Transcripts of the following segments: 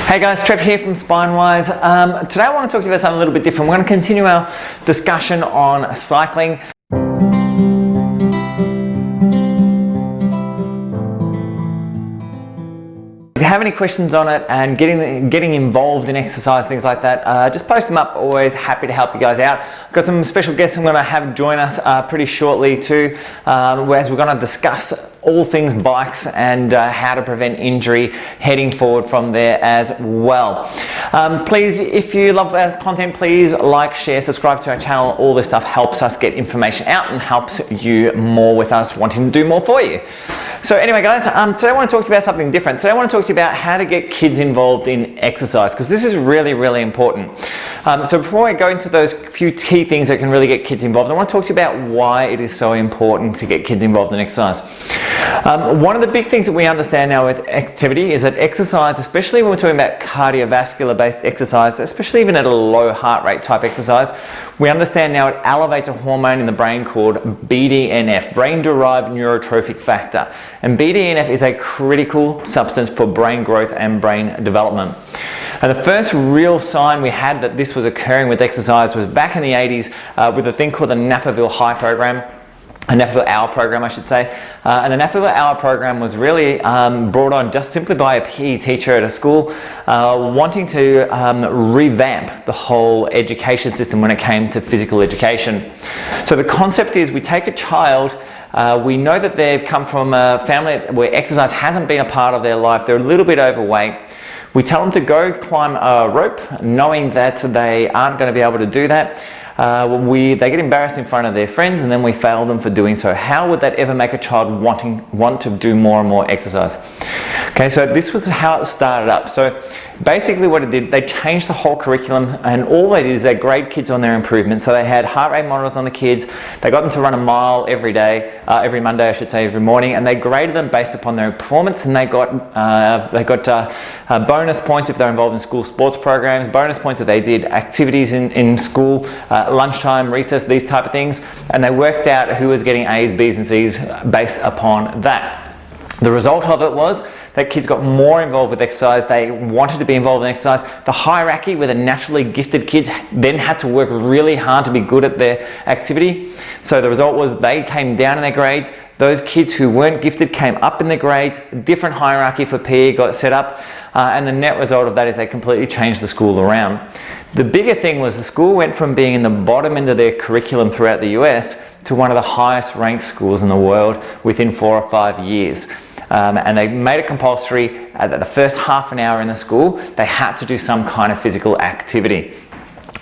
Hey guys, Trev here from SpineWise. Today I want to talk to you about something a little bit different. We're going to continue our discussion on cycling. If you have any questions on it and getting involved in exercise, things like that, just post them up. Always happy to help you guys out. I've got some special guests I'm going to have join us pretty shortly too, whereas we're going to discuss all things bikes and how to prevent injury heading forward from there as well. Please, if you love our content, please like, share, subscribe to our channel. All this stuff helps us get information out and helps you more with us wanting to do more for you. So anyway guys, today I want to talk to you about something different. Today I want to talk to you about how to get kids involved in exercise, because this is really, really important. So before I go into those few key things that can really get kids involved, I want to talk to you about why it is so important to get kids involved in exercise. One of the big things that we understand now with activity is that exercise, especially when we're talking about cardiovascular based exercise, especially even at a low heart rate type exercise, we understand now it elevates a hormone in the brain called BDNF, brain derived neurotrophic factor. And BDNF is a critical substance for brain growth and brain development. And the first real sign we had that this was occurring with exercise was back in the 80s with a thing called the Naperville High program. A Naperville Hour program, I should say. And the Naperville Hour program was really brought on just simply by a PE teacher at a school wanting to revamp the whole education system when it came to physical education. So the concept is we take a child, we know that they've come from a family where exercise hasn't been a part of their life, they're a little bit overweight. We tell them to go climb a rope, knowing that they aren't going to be able to do that. They get embarrassed in front of their friends, and then we fail them for doing so. How would that ever make a child want to do more and more exercise? Okay, so this was how it started up. So basically what it did, they changed the whole curriculum, and all they did is they grade kids on their improvement. So they had heart rate monitors on the kids, they got them to run a mile every day, every Monday I should say, every morning, and they graded them based upon their performance, and they got bonus points if they're involved in school sports programs, bonus points if they did activities in school, lunchtime, recess, these type of things, and they worked out who was getting A's, B's and C's based upon that. The result of it was that kids got more involved with exercise, they wanted to be involved in exercise. The hierarchy where the naturally gifted kids then had to work really hard to be good at their activity. So the result was they came down in their grades. Those kids who weren't gifted came up in their grades. Different hierarchy for PE got set up, and the net result of that is they completely changed the school around. The bigger thing was the school went from being in the bottom end of their curriculum throughout the US to one of the highest ranked schools in the world within 4 or 5 years. And they made it compulsory that the first half an hour in the school, they had to do some kind of physical activity.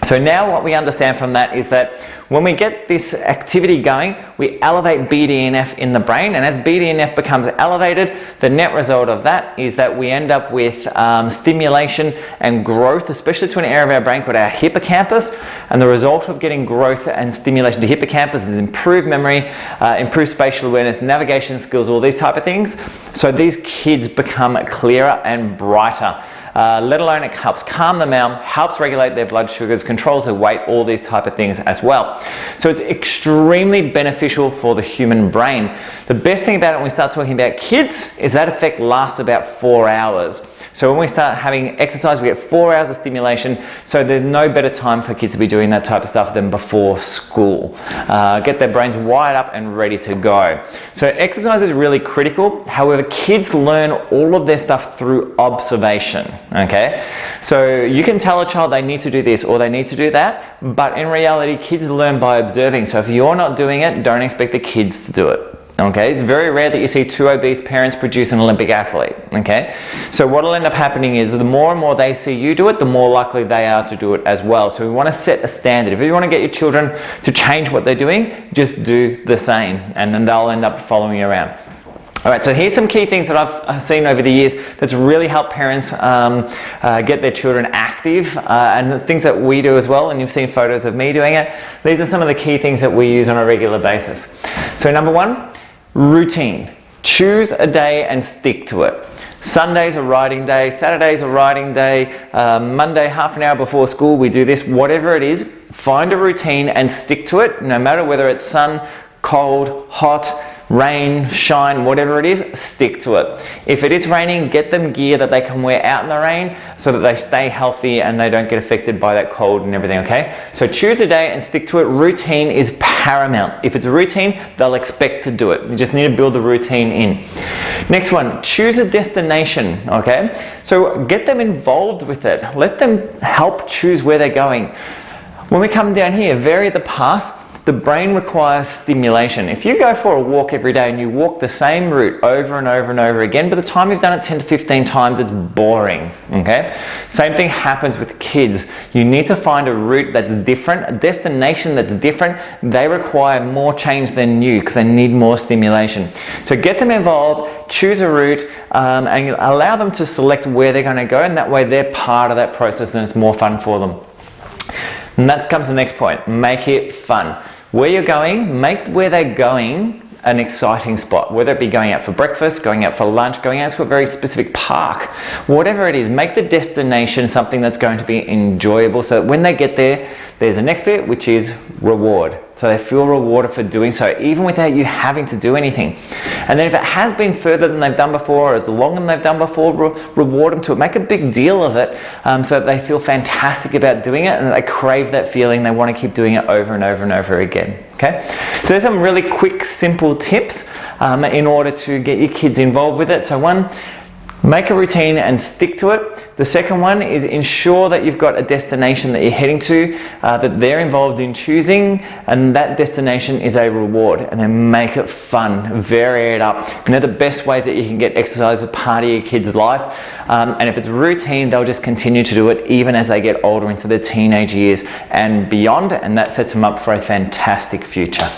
So now what we understand from that is that when we get this activity going, we elevate BDNF in the brain, and as BDNF becomes elevated, the net result of that is that we end up with stimulation and growth, especially to an area of our brain called our hippocampus. And the result of getting growth and stimulation to hippocampus is improved memory, improved spatial awareness, navigation skills, all these type of things. So these kids become clearer and brighter. Let alone it helps calm them down, helps regulate their blood sugars, controls their weight, all these type of things as well. So it's extremely beneficial for the human brain. The best thing about it when we start talking about kids is that effect lasts about 4 hours. So when we start having exercise, we get 4 hours of stimulation, so there's no better time for kids to be doing that type of stuff than before school. Get their brains wired up and ready to go. So exercise is really critical. However, kids learn all of their stuff through observation, okay? So you can tell a child they need to do this or they need to do that, but in reality, kids learn by observing. So if you're not doing it, don't expect the kids to do it. Okay, it's very rare that you see 2 obese parents produce an Olympic athlete, okay? So what will end up happening is the more and more they see you do it, the more likely they are to do it as well. So we want to set a standard. If you want to get your children to change what they're doing, just do the same, and then they'll end up following you around. All right, so here's some key things that I've seen over the years that's really helped parents get their children active, and the things that we do as well, and you've seen photos of me doing it. These are some of the key things that we use on a regular basis. So number one, routine. Choose a day and stick to it. Sunday's a riding day, Saturday's a riding day, Monday half an hour before school we do this, whatever it is, find a routine and stick to it, no matter whether it's sun, cold, hot, rain, shine, whatever it is, stick to it. If it is raining, get them gear that they can wear out in the rain so that they stay healthy and they don't get affected by that cold and everything, okay? So choose a day and stick to it. Routine is paramount. If it's a routine, they'll expect to do it. You just need to build the routine in. Next one, choose a destination, okay? So get them involved with it. Let them help choose where they're going. When we come down here, vary the path. The brain requires stimulation. If you go for a walk every day and you walk the same route over and over and over again, by the time you've done it 10 to 15 times, it's boring, okay? Same thing happens with kids. You need to find a route that's different, a destination that's different. They require more change than you because they need more stimulation. So get them involved, choose a route, and allow them to select where they're going to go, and that way they're part of that process and it's more fun for them. And that comes to the next point, make it fun. Where you're going, make where they're going an exciting spot, whether it be going out for breakfast, going out for lunch, going out to a very specific park, whatever it is, make the destination something that's going to be enjoyable so that when they get there, there's the next bit, which is reward. So they feel rewarded for doing so, even without you having to do anything. And then if it has been further than they've done before, or it's longer than they've done before, reward them to it. Make a big deal of it so that they feel fantastic about doing it and they crave that feeling. They want to keep doing it over and over and over again. Okay? So there's some really quick, simple tips in order to get your kids involved with it. So one, make a routine and stick to it. The second one is ensure that you've got a destination that you're heading to, that they're involved in choosing, and that destination is a reward. And then make it fun, vary it up. And they're the best ways that you can get exercise as part of your kid's life. And if it's routine, they'll just continue to do it even as they get older into their teenage years and beyond, and that sets them up for a fantastic future.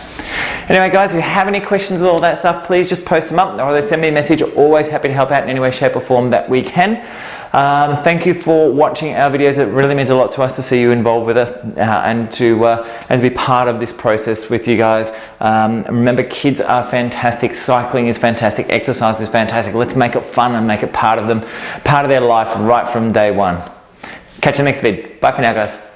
Anyway guys, if you have any questions with all that stuff, please just post them up or send me a message. Always happy to help out in any way, shape or form that we can. Thank you for watching our videos. It really means a lot to us to see you involved with it and to be part of this process with you guys. Remember, kids are fantastic. Cycling is fantastic. Exercise is fantastic. Let's make it fun and make it part of them, part of their life right from day one. Catch you next vid. Bye for now, guys.